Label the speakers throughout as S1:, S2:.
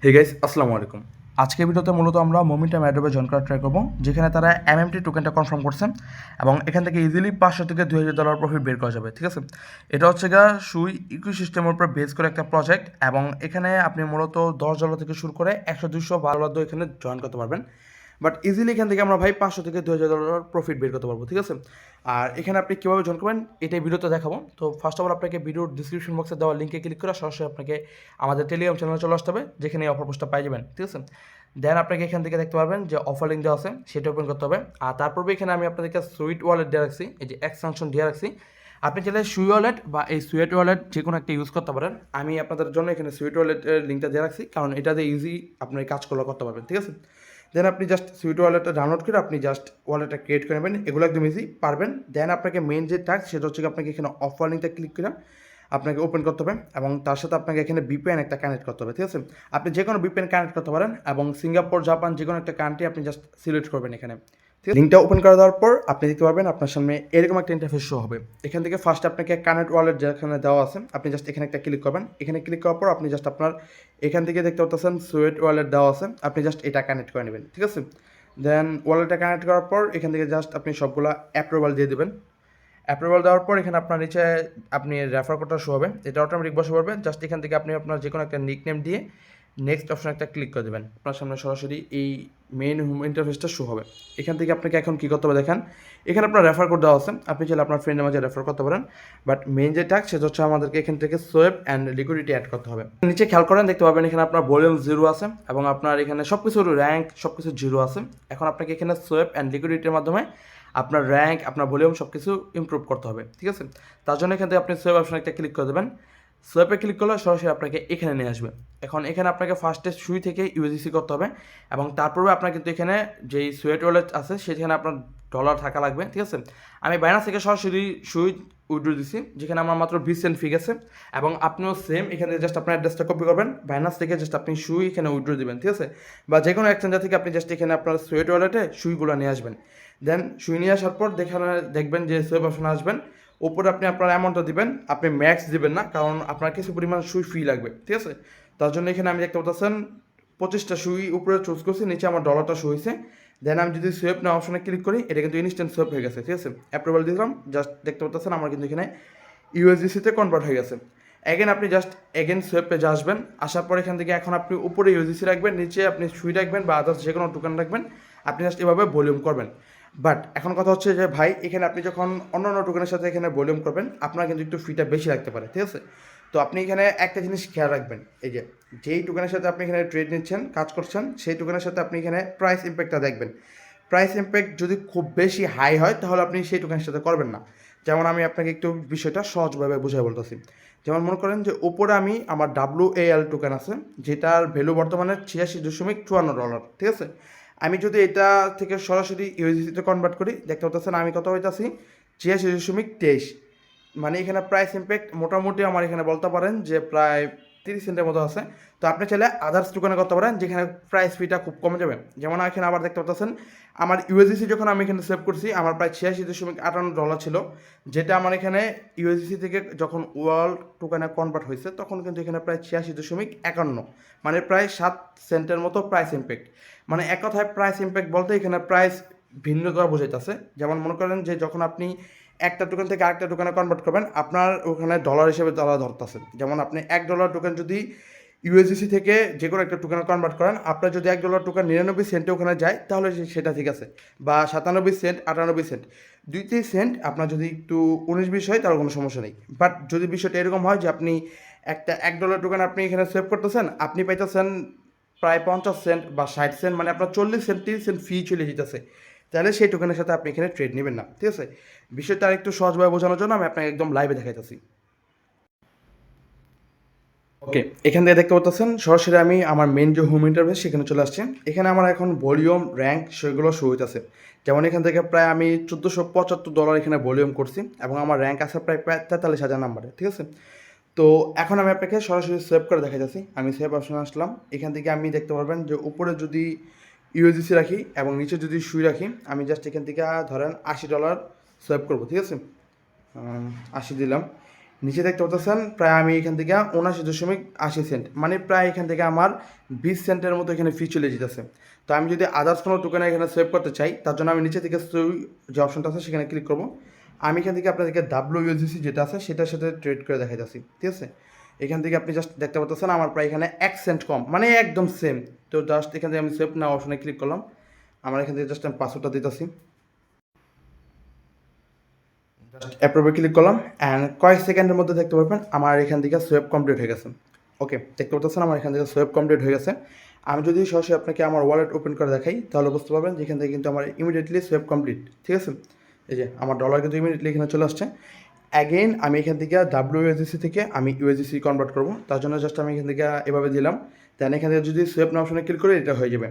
S1: Hey guys, আসসালামু আলাইকুম। আজকের ভিডিওতে মূলত আমরা মোমেন্টাম অ্যাডোবে জয়েন করার ট্রাই করবো, যেখানে তারা এমএমটি টোকেনটা কনফার্ম করছে এবং এখান থেকে ইজিলি $500 থেকে $2000 প্রফিট বের করা যাবে। ঠিক আছে, এটা হচ্ছে গা সুই ইকোসিস্টেমের উপর বেস করে একটা প্রজেক্ট এবং এখানে আপনি মূলত $10 থেকে শুরু করে 100-200 ভালো এখানে জয়েন করতে পারবেন। বাট ইজিলি এখান থেকে আমরা ভাই $500 থেকে $2000 প্রফিট বের করতে পারবো। ঠিক আছে, আর এখানে আপনি কীভাবে জয়েন করবেন এটাই ভিডিওতে দেখাবো। তো ফার্স্ট অফ অল আপনাকে ভিডিওর ডিসক্রিপশন বক্সে দেওয়া লিঙ্কে ক্লিক করে সরাসরি আপনাকে আমাদের টেলিগ্রাম চ্যানেলে চলে আসতে হবে, যেখানে এই অফার পোস্টটা পাই যাবেন। ঠিক আছে, দেন আপনাকে এখান থেকে দেখতে পারবেন যে অফার লিঙ্ক দেওয়া আছে, সেটা ওপেন করতে হবে। আর তারপরে এখানে আমি আপনাদেরকে সুইট ওয়ালেট দিয়ে রাখছি, এই যে এক্সটেনশন দিয়ে রাখছি। আপনি চাইলে সুই ওয়ালেট বা এই সুইট ওয়ালেট যে কোনো একটা ইউজ করতে পারেন। আমি আপনাদের জন্য এখানে সুইট ওয়ালেটের লিঙ্কটা দিয়ে রাখছি, কারণ এটা দিয়ে ইজি আপনার কাজগুলো করতে পারবেন। ঠিক আছে, দেন আপনি জাস্ট সুইট ওয়ালেটটা ডাউনলোড করে আপনি জাস্ট ওয়ালেটটা ক্রিয়েট করে নেবেন, এগুলো একদম ইজি পারবেন। দেন আপনাকে মেন যে টাস্ক সেটা হচ্ছে আপনাকে এখানে অফার লিঙ্কটা ক্লিক করে আপনাকে ওপেন করতে হবে এবং তার সাথে আপনাকে এখানে বিপিএন একটা কানেক্ট করতে হবে। ঠিক আছে, আপনি যে কোনো বিপিএন কানেক্ট করতে পারেন এবং সিঙ্গাপুর, জাপান যে কোনো একটা কান্ট্রি আপনি জাস্ট সিলেক্ট করবেন এখানে। ঠিক আছে, লিঙ্কটা ওপেন করে দেওয়ার পর আপনি দেখতে পারবেন আপনার সামনে এরকম একটা ইন্টারফেস শো হবে। এখান থেকে ফার্স্ট আপনাকে কানেক্ট ওয়ালেট যেখানে দেওয়া আছে আপনি জাস্ট এখানে একটা ক্লিক করবেন। এখানে ক্লিক করার পর আপনি জাস্ট আপনার এখান থেকে দেখতে পাচ্ছেন সুইট ওয়ালেট দেওয়া আছে, আপনি জাস্ট এটা কানেক্ট করে নেবেন। ঠিক আছে, দেন ওয়ালেটটা কানেক্ট করার পর এখান থেকে জাস্ট আপনি সবগুলা অ্যাপ্রুভাল দিয়ে দেবেন। অ্যাপ্রুভাল দেওয়ার পর এখানে আপনার নিচে আপনি রেফার কোডটা শো হবে, এটা অটোমেটিক বসে পড়বে। জাস্ট এখান থেকে আপনি আপনার যে কোনো একটা নিক নেম দিয়ে নেক্সট অপশন একটা ক্লিক করে দেবেন, আপনার সামনে সরাসরি এই মেইন হোম ইন্টারফেসটা শো হবে। এখান থেকে আপনাকে এখন কী করতে হবে দেখেন, এখানে আপনার রেফার কোড দেওয়া আছে, আপনি চাইলে আপনার ফ্রেন্ডের মাঝে রেফার করতে পারেন। বাট মেইন যে টাস্ক সেটা হচ্ছে আমাদেরকে এখান থেকে সোয়েব অ্যান্ড লিকুইডিটি অ্যাড করতে হবে। নিচে খেয়াল করেন, দেখতে পাবেন এখানে আপনার ভলিউম 0 আছে এবং আপনার এখানে সব কিছুর র্যাঙ্ক সব কিছু 0 আছে। এখন আপনাকে এখানে সোয়েব অ্যান্ড লিকুইডিটির মাধ্যমে আপনার র্যাঙ্ক, আপনার ভলিউম সব কিছু ইমপ্রুভ করতে হবে। ঠিক আছে, তার জন্য এখান থেকে আপনি সোয়েব অপশন একটা ক্লিক করে দেবেন। সোয়েপে ক্লিক করলে সরাসরি আপনাকে এখানে নিয়ে আসবে। এখন এখানে আপনাকে ফার্স্টে সুই থেকে ইউএসডিসি করতে হবে এবং তারপরে আপনার কিন্তু এখানে যেই সুয়েট ওয়ালেট আছে সেখানে আপনার ডলার থাকা লাগবে। ঠিক আছে, আমি বাইনান্স থেকে সরাসরি সুই উইথড্র দিছি, যেখানে আমার মাত্র 20 সেন্ট ফি গেছে এবং আপনিও সেম এখানে জাস্ট আপনার অ্যাড্রেসটা কপি করবেন, বাইনান্স থেকে জাস্ট আপনি সুই এখানে উইথড্র দিবেন। ঠিক আছে, বা যে কোনো এক্সচেঞ্জার থেকে আপনি জাস্ট এখানে আপনার সুয়েট ওয়ালেটে সুইগুলো নিয়ে আসবেন। দেন সুই নিয়ে আসার পর দেখবেন যে সোয়েব অপশনে আসবেন, উপরে আপনি আপনার অ্যামাউন্টটা দিবেন, আপনি ম্যাক্স দিবেন না, কারণ আপনার কিছু পরিমাণ সুই ফ্রি লাগবে। ঠিক আছে, তার জন্য এখানে আমি দেখতে পাচ্ছেন 25টা সুই উপরে চুজ করছি, নিচে আমার ডলারটা শো হয়েছে। দেন আমি যদি সোয়েপ না অপশনে ক্লিক করি, এটা কিন্তু ইনস্ট্যান্ট সোয়েপ হয়ে গেছে। ঠিক আছে, অ্যাপ্রুভাল দিলাম, জাস্ট দেখতে পাচ্ছেন আমার কিন্তু এখানে ইউএসডিসিতে কনভার্ট হয়ে গেছে। এগেন আপনি জাস্ট এগেন সোয়েব পেজে আসবেন, আসার পর এখান থেকে এখন আপনি উপরে ইউএসডিসি রাখবেন, নিচে আপনি সুই রাখবেন বা আদার্স যে কোনো টোকেন রাখবেন, আপনি জাস্ট এভাবে ভলিউম করবেন। বাট এখন কথা হচ্ছে যে ভাই, এখানে আপনি যখন অন্য অন্য টোকেনের সাথে এখানে ভলিউম করবেন আপনার কিন্তু একটু ফিটা বেশি লাগতে পারে। ঠিক আছে, তো আপনি এখানে একটা জিনিস খেয়াল রাখবেন, এই যে যেই টোকেনের সাথে আপনি এখানে ট্রেড নিচ্ছেন, কাজ করছেন, সেই টোকেনের সাথে আপনি এখানে প্রাইস ইম্প্যাক্টটা দেখবেন। প্রাইস ইম্প্যাক্ট যদি খুব বেশি হাই হয় তাহলে আপনি সেই টোকেনের সাথে করবেন না। যেমন আমি আপনাকে একটু বিষয়টা সহজভাবে বুঝাই বলতেছি। যেমন মনে করেন যে উপরে আমি আমার WAL টোকেন আছে, যেটার ভ্যালু বর্তমানে $86.54। ঠিক আছে, আমি যদি এটা থেকে সরাসরি ইউএসডিসিতে কনভার্ট করি, দেখতে পাচ্ছেন আমি কত হইতাছি 86.23। মানে এখানে প্রাইস ইম্প্যাক্ট মোটামুটি আমার এখানে বলতে পারেন যে প্রায় 30 সেন্টের মতো আছে। তো আপনি চাইলে আদার্স টোকেনে করতে পারেন, যেখানে প্রাইস ফিটা খুব কমে যাবে। যেমন এখানে আবার দেখতে পাচ্ছেন আমার ইউএসডিসি যখন আমি এখানে সেভ করছি আমার প্রায় $86.58 ছিল, যেটা আমার এখানে ইউএসডিসি থেকে যখন ওয়ার্ল্ড টোকেনে কনভার্ট হয়েছে তখন কিন্তু এখানে প্রায় 86.51, মানে প্রায় 7 সেন্টের মতো প্রাইস ইম্প্যাক্ট। মানে এক কথায় প্রাইস ইম্প্যাক্ট বলতে এখানে প্রাইস ভিন্নতা বোঝাইতেছে। যেমন মনে করেন যে যখন আপনি একটা টোকেন থেকে আরেকটা টোকেনে কনভার্ট করবেন, আপনার ওখানে ডলার হিসেবে ডলার ধরতেছে। যেমন আপনি $1 টোকেন যদি ইউএসডিসি থেকে যে কোনো একটা টোকেনে কনভার্ট করেন, আপনার যদি $1 টোকেন 99 সেন্টে ওখানে যায় তাহলে সেটা ঠিক আছে, বা 97 সেন্ট, 98 সেন্ট, 2-3 সেন্ট আপনার যদি একটু 19-20 হয় তাহলে কোনো সমস্যা নেই। বাট যদি বিষয়টা এরকম হয় যে আপনি একটা $1 টোকেন আপনি এখানে সেভ করতেছেন, আপনি পাইতেছেন প্রায় 50 সেন্ট বা 60 সেন্ট, মানে আপনার 40 সেন্ট 30 সেন্ট ফি চলে যেতেছে, তাহলে সেই টোকেনের সাথে আপনি এখানে ট্রেড নেবেন না। ঠিক আছে, বিষয়টা আর একটু সহজভাবে বোঝানোর জন্য আমি আপনাকে একদম লাইভে দেখাইতেছি। ওকে, এখান থেকে দেখতে পাচ্ছেন সরাসরি আমি আমার মেন যে হোম ইন্টারফেস সেখানে চলে আসছি। এখানে আমার এখন ভলিউম, র্যাঙ্ক সেগুলো শো হইতেছে। যেমন এখান থেকে প্রায় আমি $1475 এখানে ভলিউম করছি এবং আমার র্যাঙ্ক আছে প্রায় 43,000 নাম্বারে। ঠিক আছে, তো এখন আমি আপনাকে সরাসরি সেভ করে দেখাইতেছি। আমি সেভ অপশনে আসলাম, এখান থেকে আমি দেখতে পারবেন যে উপরে যদি ইউএসডিসি রাখি এবং নিচে যদি সুই রাখি, আমি জাস্ট এখান থেকে ধরেন $80 সেভ করবো। ঠিক আছে, 80 দিলাম। নিচে দেখতে পাচ্ছেন প্রায় আমি এখান থেকে 79.80 সেন্ট, মানে প্রায় এখান থেকে আমার 20 সেন্টের মতো এখানে ফি চলে যেতেছে। তো আমি যদি আদার্স কোনো টোকেন এখানে সেভ করতে চাই, তার জন্য আমি নিচে থেকে যে অপশনটা আছে সেখানে ক্লিক করবো। আমি এখান থেকে আপনাদেরকে WUSDC যেটা আছে সেটার সাথে ট্রেড করে দেখাইতেছি, ঠিক আছে। এখান থেকে আপনি জাস্ট দেখতে পাচ্ছেন আমার প্রায় এখানে 1 সেন্ট কম, মানে একদম সেম। তো জাস্ট এখান থেকে আমি সেভ নাও অপশনে ক্লিক করলাম। আমার এখান থেকে জাস্ট আমি পাসওয়ার্ডটা দিতেছি, জাস্ট অ্যাপ্রুভে ক্লিক করলাম অ্যান্ড কয়েক সেকেন্ডের মধ্যে দেখতে পারবেন আমার এখান থেকে সোয়েব কমপ্লিট হয়ে গেছে। ওকে, দেখতে পাচ্ছেন আমার এখান থেকে সোয়েব কমপ্লিট হয়ে গেছে। আমি যদি সরাসরি আপনাকে আমার ওয়ালেট ওপেন করে দেখাই তাহলে বুঝতে পারবেন যে এখান থেকে কিন্তু আমার ইমিডিয়েটলি সোয়েব কমপ্লিট, ঠিক আছে। এই যে আমার ডলার কিন্তু ইমিডিয়েটলি এখানে চলে আসছে। অ্যাগেইন আমি এখান থেকে WUSDC থেকে আমি USDC কনভার্ট করবো, তার জন্য জাস্ট আমি এখান থেকে এভাবে দিলাম। দেন এখান থেকে যদি সোয়েব না অপশনে ক্লিক করে এটা হয়ে যাবে।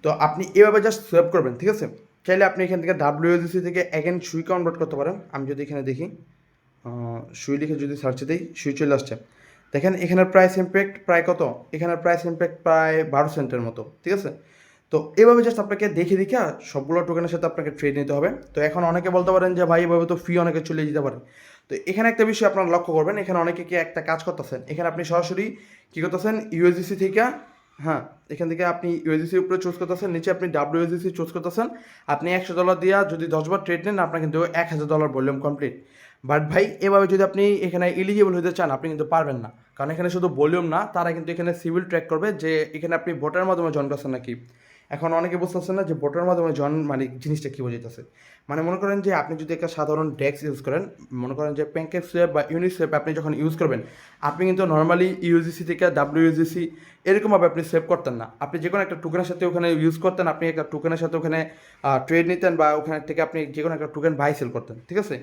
S1: তো আপনি এভাবে জাস্ট সোয়েব করবেন, ঠিক আছে। চাইলে আপনি এখান থেকে WUSDC থেকে অ্যাগেন সুই কনভার্ট করতে পারেন। আমি যদি এখানে দেখি সুই লিখে যদি সার্চে দিই, সুই চলে আসছে। দেখেন এখানের প্রাইস ইম্প্যাক্ট প্রায় কত, এখানের প্রাইস ইম্প্যাক্ট প্রায় 12 সেন্টের মতো, ঠিক আছে। তো এভাবে জাস্ট আপনাকে দেখে দেখে সবগুলো টোকেনের সাথে আপনাকে ট্রেড নিতে হবে। তো এখন অনেকে বলতে পারেন যে ভাই এভাবে তো ফি অনেকে চলে যেতে পারে। তো এখানে একটা বিষয় আপনারা লক্ষ্য করবেন, এখানে অনেকে কি একটা কাজ করতেছেন, এখানে আপনি সরাসরি কী করতেছেন USDC থেকে, হ্যাঁ এখান থেকে আপনি USDCর উপরে চুজ করতেছেন, নিচে আপনি WUSDC চুজ করতেছেন। আপনি $100 দিয়ে যদি 10 বার ট্রেড নেন আপনার কিন্তু $1000 ভলিউম কমপ্লিট। বাট ভাই এভাবে যদি আপনি এখানে এলিজিবল হতে চান আপনি কিন্তু পারবেন না, কারণ এখানে শুধু ভলিউম না, তারা কিন্তু এখানে সিভিল ট্র্যাক করবে যে এখানে আপনি ভোটের মাধ্যমে জয়েন করছেন নাকি। এখন অনেকে বুঝতেছেন না যে ভোটের মাধ্যমে জয়েন মানে জিনিসটা কী বোঝাইতেছে। মানে মনে করেন যে আপনি যদি একটা সাধারণ ডেক্স ইউজ করেন, মনে করেন যে প্যানকেকস্wap বা ইউনিসwap আপনি যখন ইউজ করবেন, আপনি কিন্তু নর্মালি USDC থেকে WUSDC এরকমভাবে আপনি সেভ করতেন না। আপনি যে কোনো একটা টোকেনের সাথে ওখানে ইউজ করতেন, আপনি একটা টোকেনের সাথে ওখানে ট্রেড নিতেন বা ওখানে থেকে আপনি যে কোনো একটা টোকেন বাই সেল করতেন, ঠিক আছে।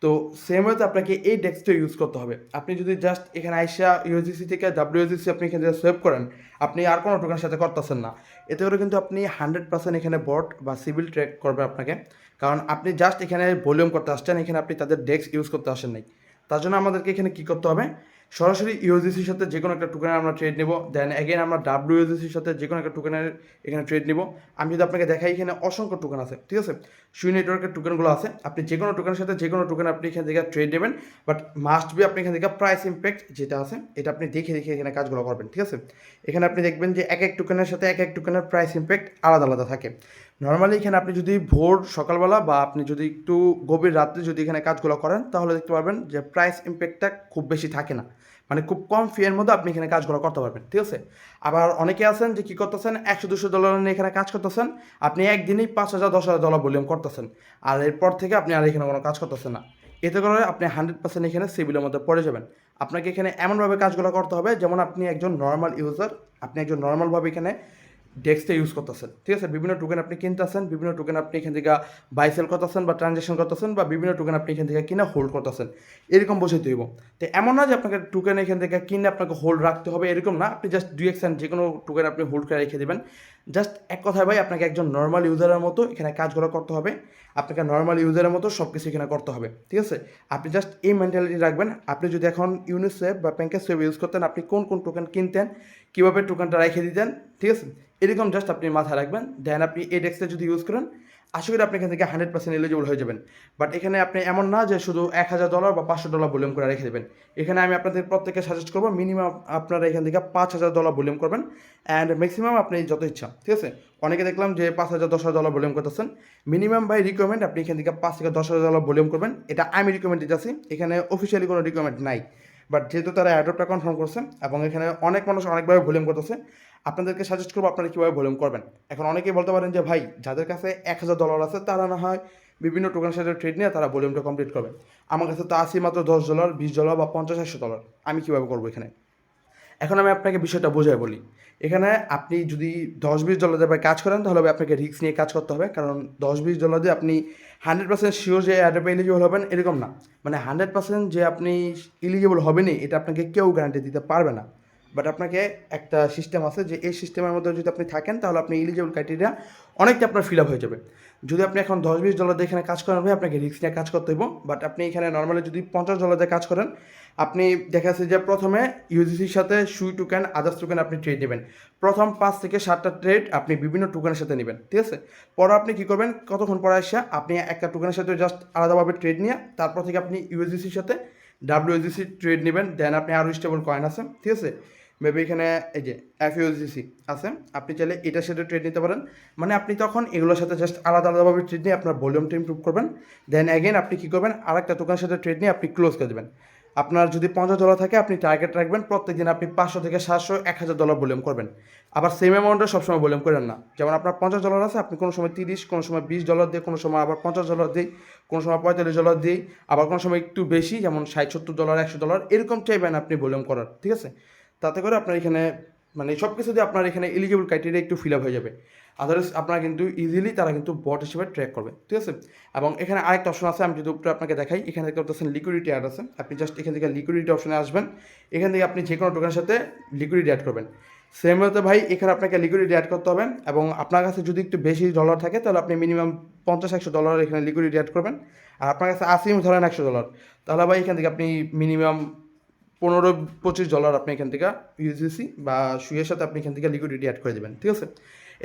S1: তো সেম ওয়েতে আপনাকে এই ডেক্সটা ইউজ করতে হবে। আপনি যদি জাস্ট এখানে আইসা USDC থেকে WSDC আপনি এখানে সেভ করেন, আপনি আর কোনো টোকেনের সাথে করতেছেন না, এতে করে কিন্তু আপনি 100% এখানে বট বা সিভিল ট্র্যাক করবে আপনাকে, কারণ আপনি জাস্ট এখানে ভলিউম করতে আসছেন, এখানে আপনি তাদের ডেক্স ইউজ করতে আসেন নাই। তার জন্য আমাদেরকে এখানে কী করতে হবে, সরাসরি USDCর সাথে যে কোনো একটা টোকেনের আমরা ট্রেড নেব, দেন এগেন আমরা WSDCর সাথে যে কোনো একটা টোকেনের এখানে ট্রেড নেব। আমি যদি আপনাকে দেখাই এখানে অসংখ্য টোকেন আছে, ঠিক আছে, সুই নেটওয়ার্কের টোকেনগুলো আছে। আপনি যে কোনো টোকেনের সাথে যে কোনো টোকেন আপনি এখান থেকে ট্রেড নেবেন, বাট মাস্ট বি আপনি এখান থেকে প্রাইস ইম্প্যাক্ট যেটা আছে এটা আপনি দেখে দেখে এখানে কাজগুলো করবেন, ঠিক আছে। এখানে আপনি দেখবেন যে এক এক টোকেনের সাথে এক এক টোকেনের প্রাইস ইম্প্যাক্ট আলাদা আলাদা থাকে। নর্মালি এখানে আপনি যদি ভোর সকালবেলা বা আপনি যদি একটু গভীর রাত্রে যদি এখানে কাজগুলো করেন তাহলে দেখতে পারবেন যে প্রাইস ইম্প্যাক্টটা খুব বেশি থাকে না, মানে খুব কম ফিয়ের মধ্যে আপনি এখানে কাজগুলো করতে পারবেন, ঠিক আছে। আবার অনেকে আছেন যে কী করতেছেন, $100-200 নিয়ে এখানে কাজ করতেছেন, আপনি একদিনেই $5000-10,000 ভলিউম করতেছেন, আর এরপর থেকে আপনি আর এখানে কোনো কাজ করতেছেন না। এতে করে আপনি 100% এখানে সিভিলের মধ্যে পড়ে যাবেন। আপনাকে এখানে এমনভাবে কাজগুলো করতে হবে যেমন আপনি একজন নর্মাল ইউজার, আপনি একজন নর্মালভাবে এখানে ডেক্সটা ইউজ করতেছেন, ঠিক আছে। বিভিন্ন টোকেন আপনি কিনতেছেন, বিভিন্ন টোকেন আপনি এখান থেকে বাই সেল করতেছেন বা ট্রানজ্যাকশন করতেছেন, বা বিভিন্ন টোকেন আপনি এখান থেকে কিনে হোল্ড করতেছেন, এরকম বসে তৈব। তো এমন না যে আপনাকে টোকেন এখান থেকে কিনে আপনাকে হোল্ড রাখতে হবে, এরকম না। আপনি জাস্ট 2x যে কোনো টোকেন আপনি হোল্ড করে রেখে দেবেন। জাস্ট এক কথায় ভাই আপনাকে একজন নর্মাল ইউজারের মতো এখানে কাজগুলো করতে হবে, আপনাকে নর্মাল ইউজারের মতো সব কিছু এখানে করতে হবে, ঠিক আছে। আপনি জাস্ট এই মেন্টালিটি রাখবেন। আপনি যদি এখন ইউনিসwap বা প্যানকেকস্wap ইউজ করতেন, আপনি কোন কোন টোকেন কিনতেন, কীভাবে টোকেনটা রেখে দিতেন, ঠিক আছে, এরকম জাস্ট আপনি মাথায় রাখবেন। দেন আপনি এই ডেক্সটা যদি ইউজ করেন আশা করি আপনি এখান থেকে 100% এলিজিবল হয়ে যাবেন। বাট এখানে আপনি এমন না যে শুধু $1000 বা $500 ভলিউম করে রেখে দেবেন। এখানে আমি আপনাদের প্রত্যেককে সাজেস্ট করবো মিনিমাম আপনারা এখান থেকে $5000 ভলিউম করবেন, অ্যান্ড ম্যাক্সিমাম আপনি যত ইচ্ছা, ঠিক আছে। অনেকে দেখলাম যে 5000-10,000 ভলিউম করতেছেন। মিনিমাম বাই রিকোয়ারমেন্ট আপনি এখান থেকে $5,000-10,000 ভলিউম করবেন, এটা আমি রিকমেন্ড দিতেছি, এখানে অফিসিয়ালি কোনো রিকমেন্ড নাই। বাট যেহেতু তারা অ্যাডপ্টটা কনফার্ম করছে এবং এখানে অনেক মানুষ অনেকভাবে ভলিউম করতেছে, আপনাদেরকে সাজেস্ট করবো আপনারা কীভাবে ভলিউম করবেন। এখন অনেকেই বলতে পারেন যে ভাই যাদের কাছে $1000 আছে তারা না হয় বিভিন্ন টোকেনের সাথে ট্রেড নিয়ে তারা ভলিউমটা কমপ্লিট করবে। আমার কাছে তো আসি মাত্র $10, $20 বা $50-100, আমি কীভাবে করবো এখানে। এখন আমি আপনাকে বিষয়টা বোঝাই বলি। এখানে আপনি যদি $10-20 দিয়ে কাজ করেন তাহলে আপনাকে রিস্ক নিয়ে কাজ করতে হবে, কারণ $10-20 দিয়ে আপনি 100% শিওর যে অ্যাডপে এলিজিবল হবেন এরকম না, মানে 100% যে আপনি এলিজিবল হবেনই এটা আপনাকে কেউ গ্যারান্টি দিতে পারবে না। বাট আপনাকে একটা সিস্টেম আছে যে এই সিস্টেমের মধ্যে যদি আপনি থাকেন তাহলে আপনি এলিজিবল ক্রাইটেরিয়া অনেকটা আপনার ফিল আপ হয়ে যাবে। যদি আপনি এখন $10-20 দিয়ে এখানে কাজ করেন ভাই আপনাকে রিস্ক নিয়ে কাজ করতে হইব। বাট আপনি এখানে নর্মালি যদি $50 দিয়ে কাজ করেন, আপনি দেখা যাচ্ছে যে প্রথমে ইউজিসির সাথে সুই টোকেন আদার্স টোকেন আপনি ট্রেড নেবেন। প্রথম 5 থেকে 7টা ট্রেড আপনি বিভিন্ন টোকেনের সাথে নেবেন, ঠিক আছে। পরে আপনি কী করবেন, কতক্ষণ পরে আসা আপনি একটা টোকেনের সাথে জাস্ট আলাদাভাবে ট্রেড নিয়ে তারপর থেকে আপনি ইউএসডিসির সাথে WSDC ট্রেড নেবেন, দেন আপনি আরও স্টেবল কয়েন আছে, ঠিক আছে, মেবি এখানে এই যে FUSDC আছে, আপনি চাইলে এটার সাথে ট্রেড নিতে পারেন। মানে আপনি তখন এগুলোর সাথে জাস্ট আলাদা আলাদাভাবে ট্রেড নিয়ে আপনার ভলিউমটা ইমপ্রুভ করবেন, দেন অ্যাগেন আপনি কী করবেন, আরেকটা টোকেনের সাথে ট্রেড নিয়ে আপনি ক্লোজ করে দেবেন। আপনার যদি $50 থাকে আপনি টার্গেট রাখবেন প্রত্যেক দিন আপনি 500 থেকে 700 $1000 ভলিউম করবেন। আবার সেম অ্যামাউন্টে সবসময় ভলিউম করেন না, যেমন আপনার $50 আছে, আপনি কোনো সময় 30, কোনো সময় $20 দিয়ে, কোনো সময় আবার $50 দিই, কোনো সময় $45 দিই, আবার কোনো সময় একটু বেশি যেমন $60-70, $100 এরকম চাইবেন আপনি ভলিউম করার, ঠিক আছে। তাতে করে আপনার এখানে মানে সব কিছু দিয়ে আপনার এখানে এলিজিবল ক্রাইটেরিয়া একটু ফিল আপ হয়ে যাবে। আদারওয়াইজ আপনারা কিন্তু ইজিলি তারা কিন্তু বট হিসেবে ট্র্যাক করবে, ঠিক আছে। এবং এখানে আরেকটা অপশন আছে, আমি যদি উপরে আপনাকে দেখাই, এখানে দেখতে পাচ্ছেন লিকুইডিটি অ্যাড আছে, আপনি জাস্ট এখান থেকে লিকুইডিটি অপশনে আসবেন, এখান থেকে আপনি যে কোনো টোকেনের সাথে লিকুইডিটি অ্যাড করবেন। সেম হতে ভাই এখানে আপনাকে লিকুইডিটি অ্যাড করতে হবে, এবং আপনার কাছে যদি একটু বেশি ডলার থাকে তাহলে আপনি মিনিমাম $50-100 এখানে লিকুইডিটি অ্যাড করবেন। আর আপনার কাছে ধরেন $100, তাহলে ভাই এখান থেকে আপনি মিনিমাম $15-25 আপনি এখান থেকে ইউএসডিসি বা সুইয়ের সাথে আপনি এখান থেকে লিকুইডিটি অ্যাড করে দেবেন, ঠিক আছে।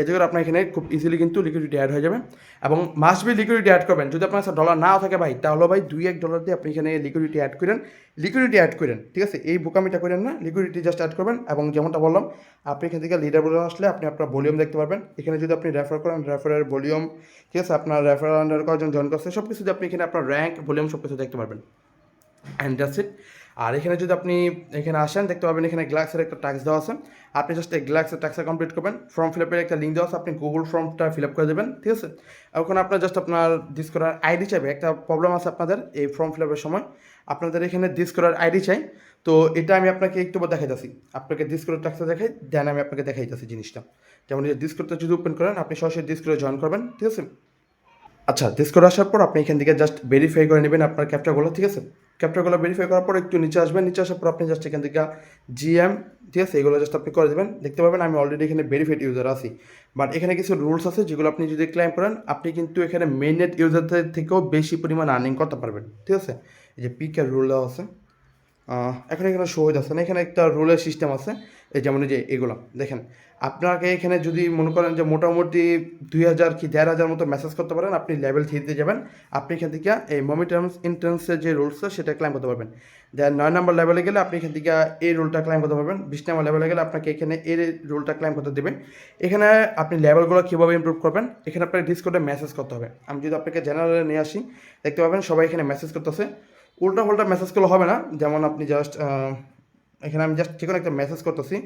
S1: এতে করে আপনার এখানে খুব ইজিলি কিন্তু লিকুইডিটি অ্যাড হয়ে যাবে, এবং মাস্ট বি লিকুইডিটি অ্যাড করবেন। যদি আপনার কাছে ডলার নাও থাকে ভাই, তাহলে ভাই $2-1 দিয়ে আপনি এখানে লিকুইডিটি অ্যাড করেন, ঠিক আছে। এই বোকামিটা করেন না, লিকুইডিটি জাস্ট অ্যাড করবেন। এবং যেমনটা বললাম, আপনি এখান থেকে লিডার বোর্ডে আসলে আপনি আপনার ভলিউম দেখতে পারবেন। এখানে যদি আপনি রেফার করেন, রেফারের ভলিউম, ঠিক আছে, আপনার রেফার আন্ডার কয়জন জয়েন করছে সব কিছু, আপনি এখানে আপনার র্যাঙ্ক, ভলিউম সব কিছু দেখতে পারবেন, অ্যান্ড দ্যাটস ইট। আর এখানে যদি আপনি এখানে আসেন, দেখতে পাবেন এখানে গ্লাক্সের একটা ট্যাক্স দেওয়া আছে, আপনি জাস্ট এই গ্লাক্সের ট্যাক্সটা কমপ্লিট করবেন। ফর্ম ফিল আপের একটা লিঙ্ক দেওয়া আছে, আপনি গুগল ফর্মটা ফিল আপ করে দেবেন, ঠিক আছে। ওখানে আপনার জাস্ট আপনার ডিসকোডার আইডি চাইবে। একটা প্রবলেম আছে আপনাদের এই ফর্ম ফিল আপের সময়, আপনাদের এখানে ডিসকোডার আইডি চাই। তো এটা আমি আপনাকে একটু দেখাইতেছি, আপনাকে ডিসকোডার ট্যাক্সটা দেখাই, দেন আমি আপনাকে দেখাইতেছি জিনিসটা। যেমন এই ডিসকোডটা যদি ওপেন করেন, আপনি সরাসরি ডিসকোডে জয়েন করবেন, ঠিক আছে। আচ্ছা, ডিসকোড আসার পর আপনি এখান থেকে জাস্ট ভেরিফাই করে নেবেন আপনার ক্যাপচাগুলো, ঠিক আছে। ক্যাপচাগুলো ভেরিফাই করার পর একটু নিচে আসবেন, নিচে আসার পর আপনি জাস্ট এখান থেকে GM, ঠিক আছে, এগুলো জাস্ট আপনি করে দেবেন। দেখতে পাবেন আমি অলরেডি এখানে ভেরিফাইড ইউজার আছি, বাট এখানে কিছু রুলস আছে যেগুলো আপনি যদি ক্লেম করেন, আপনি কিন্তু এখানে মেইননেট ইউজারদের থেকেও বেশি পরিমাণ আর্নিং করতে পারবেন, ঠিক আছে। এই যে পিকের রুল দেওয়া আছে, এখন এখানে শো হয়ে যাচ্ছে না, এখানে একটা রুলের সিস্টেম আছে। এই যেমন এই যে এগুলো দেখেন, আপনাকে এখানে যদি মনে করেন যে মোটামুটি 2000 কি 1500 মতো মেসেজ করতে পারেন, আপনি লেভেল 3-তে যাবেন, আপনি এখান থেকে এই মমিটার্মস ইন্টার্নসের যে রুলসটা সেটা ক্লাইম করতে পারবেন। দেন 9 নম্বর লেভেলে গেলে আপনি এখান থেকে এই রুলটা ক্লাইম করতে পারবেন। 20 নম্বর লেভেলে গেলে আপনাকে এখানে এই রুলটা ক্লাইম করতে দেবে। এখানে আপনি লেভেলগুলো কীভাবে ইমপ্রুভ করবেন, এখানে আপনাকে ডিসকর্ডে মেসেজ করতে হবে। আমি যদি আপনাকে জেনারেলে নিয়ে আসি, দেখতে পাবেন সবাই এখানে মেসেজ করতেছে। উল্টা পাল্টা মেসেজ করলে হবে না, যেমন আপনি জাস্ট এখানে আমি জাস্ট যে কোনো একটা মেসেজ করতেছি,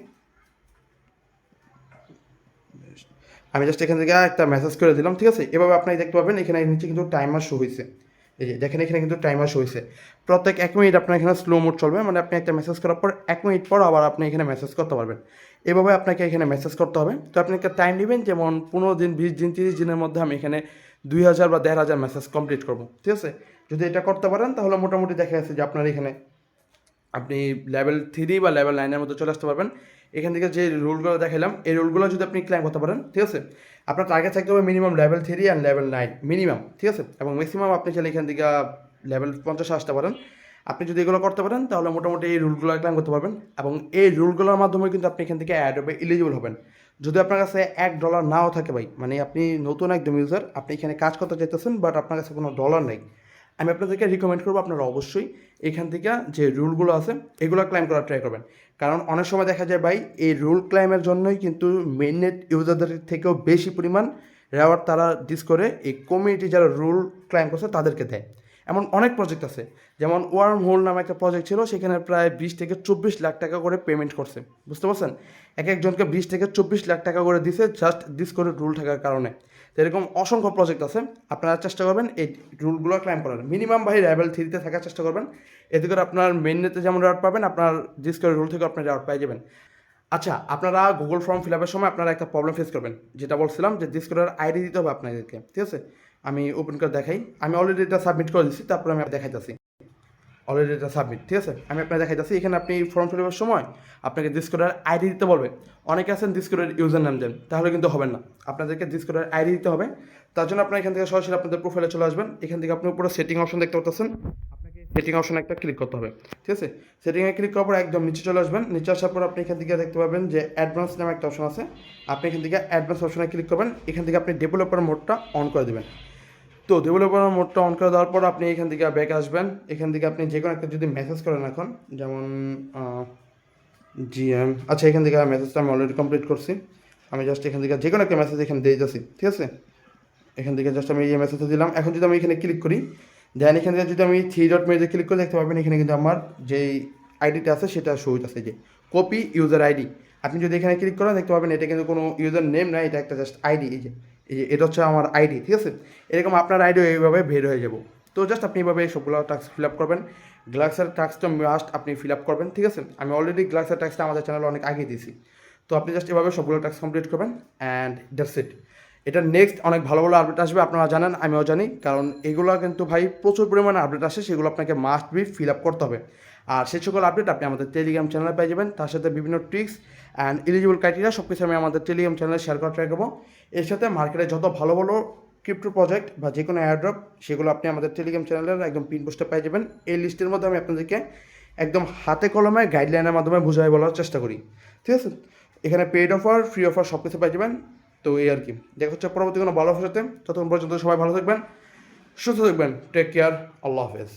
S1: আমি জাস্ট এখান থেকে একটা মেসেজ করে দিলাম, ঠিক আছে। এভাবে আপনি দেখতে পাবেন এখানে নিচে কিন্তু টাইমার শো হয়েছে, এই যে দেখেন এখানে কিন্তু টাইমার শো হয়েছে। প্রত্যেক 1 মিনিট আপনার এখানে স্লো মোড চলবে, মানে আপনি একটা মেসেজ করার পর 1 মিনিট পর আবার আপনি এখানে মেসেজ করতে পারবেন। এভাবে আপনাকে এখানে মেসেজ করতে হবে। তো আপনি একটা টাইম নেবেন, যেমন 15 দিন, 20 দিন, 30 দিনের মধ্যে আমি এখানে 2000 বা 1500 মেসেজ কমপ্লিট করবো, ঠিক আছে। যদি এটা করতে পারেন তাহলে মোটামুটি দেখা যাচ্ছে যে আপনার এখানে আপনি লেভেল 3 বা লেভেল 9-এর মধ্যে চলে আসতে পারবেন। এখান থেকে যে রুলগুলো দেখালাম, এই রুলগুলো যদি আপনি ক্লাইম করতে পারেন, ঠিক আছে, আপনার টার্গেট থাকতে হবে minimum level 3 and level 9 minimum, ঠিক আছে। এবং ম্যাক্সিমাম আপনি চাইলে এখান থেকে লেভেল 50 আসতে পারেন। আপনি যদি এগুলো করতে পারেন তাহলে মোটামুটি এই রুলগুলো ক্লাইম করতে পারবেন, এবং এই রুলগুলোর মাধ্যমে কিন্তু আপনি এখান থেকে অ্যাড হবে এলিজিবল হবেন। যদি আপনার কাছে $1 নাও থাকে ভাই, মানে আপনি নতুন একদম ইউজার, আপনি এখানে কাজ করতে চাইতেছেন বাট আপনার কাছে কোনো ডলার নেই, আমি আপনাদেরকে রিকমেন্ড করবো আপনারা অবশ্যই এখান থেকে যে রুলগুলো আছে এগুলো ক্লাইম করার ট্রাই করবেন। কারণ অনেক সময় দেখা যায় ভাই, এই রুল ক্লাইমের জন্যই কিন্তু মেইননেট ইউজারদের থেকেও বেশি পরিমাণ রেওয়ার্ড তারা করে এই কমিউনিটি যারা রুল ক্লাইম করছে তাদেরকে দেয়। এমন অনেক প্রজেক্ট আছে, যেমন ওয়ার্ম হোল নামে একটা প্রজেক্ট ছিল, সেখানে প্রায় 20 থেকে 24 লাখ টাকা করে পেমেন্ট করছে, বুঝতে পারছেন। একজনকে 20 থেকে 24 লাখ টাকা করে দিছে জাস্ট করে রুল থাকার কারণে। তো এরকম অসংখ্য প্রজেক্ট আছে, আপনারা চেষ্টা করবেন এই রুলগুলো ক্লাইম করার। মিনিমাম ভাই লেভেল 3-তে থাকার চেষ্টা করবেন, এতে করে আপনার মেইননেটে যেমন রেওয়ার্ড পাবেন, আপনার ডিসকোড রুল থেকে আপনার রেওয়ার্ড পেয়ে যাবেন। আচ্ছা, আপনারা গুগল ফর্ম ফিল আপের সময় আপনারা একটা প্রবলেম ফেস করবেন, যেটা বলছিলাম যে ডিসকোডের আইডি দিতে হবে আপনাদেরকে, ঠিক আছে। আমি ওপেন করে দেখাই, আমি অলরেডি এটা সাবমিট করে দিচ্ছি, তারপরে আমি দেখাইতেছি অলরেডি এটা সাবমিট, ঠিক আছে। আমি আপনাকে দেখাইতেছি, এখানে আপনি ফর্ম ফিল আপের সময় আপনাকে ডিসকোডের আইডি দিতে বলবে। অনেকে আছেন ডিসকোডের ইউজার নাম দেন, তাহলে কিন্তু হবে না, আপনাদেরকে ডিসকোডের আইডি দিতে হবে। তার জন্য আপনার এখান থেকে সরাসরি আপনাদের প্রোফাইলে চলে আসবেন। এখান থেকে আপনি উপরে সেটিং অপশন দেখতে পাচ্ছেন, আপনাকে সেটিং অপশন একটা ক্লিক করতে হবে, ঠিক আছে। সেটিংয়ে ক্লিক করার পর একদম নিচে চলে আসবেন। নিচে আসার পর আপনি এখান থেকে দেখতে পাবেন যে অ্যাডভান্স নামে একটা অপশন আছে, আপনি এখান থেকে অ্যাডভান্স অপশনে ক্লিক করবেন। এখান থেকে আপনি ডেভেলপার মোডটা অন করে দেবেন। তো ডেভেলপার মোডটা অন করে দেওয়ার পর আপনি এখান থেকে ব্যাক আসবেন। এখান থেকে আপনি যে কোনো একটা যদি মেসেজ করেন এখন, যেমন জিএম, আচ্ছা এখান থেকে মেসেজটা আমি অলরেডি কমপ্লিট করছি। আমি জাস্ট এখান থেকে যে কোনো একটা মেসেজ এখানে দিয়ে যাচ্ছি, ঠিক আছে? এখান থেকে জাস্ট আমি এই মেসেজটা দিলাম। এখন যদি আমি এখানে ক্লিক করি, দেন এখান থেকে যদি আমি থ্রি ডট মেনুতে ক্লিক করে দেখতে পাবেন এখানে কিন্তু আমার যেই আইডিটা আছে সেটা শো হইতেছে, যে কপি ইউজার আইডি। আপনি যদি এখানে ক্লিক করেন দেখতে পাবেন এটা কিন্তু কোনো ইউজার নেম না, এটা একটা জাস্ট আইডি। এই যে এটা হচ্ছে আমার আইডি, ঠিক আছে? এরকম আপনার আইডিও এইভাবে বের হয়ে যাব। তো জাস্ট আপনি এইভাবে সবগুলো টাস্ক ফিল আপ করবেন। গ্লাক্সের টাস্কটা মাস্ট আপনি ফিল আপ করবেন, ঠিক আছে? আমি অলরেডি গ্লাক্সের টাস্কটা আমাদের চ্যানেলে অনেক আগে দিয়েছি। তো আপনি জাস্ট এভাবে সবগুলো টাস্ক কমপ্লিট করবেন অ্যান্ড দ্যাটস ইট। এটা নেক্সট অনেক ভালো ভালো আপডেট আসবে, আপনারা জানেন, আমিও জানি, কারণ এগুলো কিন্তু ভাই প্রচুর পরিমাণে আপডেট আসে, সেগুলো আপনাকে মাস্ট বি ফিল আপ করতে হবে। আর সেই সকল আপডেট আপনি আমাদের টেলিগ্রাম চ্যানেলে পেয়ে যাবেন, তার সাথে বিভিন্ন ট্রিক্স অ্যান্ড এলিজিবল ক্রাইটেরিয়া সব কিছু আমি আমাদের টেলিগ্রাম চ্যানেলে শেয়ার করা ট্রাই করবো। এর সাথে মার্কেটে যত ভালো ভালো ক্রিপ্টো প্রজেক্ট বা যে কোনো এয়ারড্রপ, সেগুলো আপনি আমাদের টেলিগ্রাম চ্যানেলের একদম পিন পোস্টে পেয়ে যাবেন। এই লিস্টের মধ্যে আমি আপনাদেরকে একদম হাতে কলমে গাইডলাইনের মাধ্যমে বুঝাই বলার চেষ্টা করি, ঠিক আছে? এখানে পেইড অফার, ফ্রি অফার সব কিছু পেয়ে যাবেন। তো এই আর কি, দেখা হচ্ছে পরবর্তী কোনো ভালো অফার সাথে। ততক্ষণ পর্যন্ত সবাই ভালো থাকবেন, সুস্থ থাকবেন, টেক কেয়ার, আল্লাহ হাফেজ।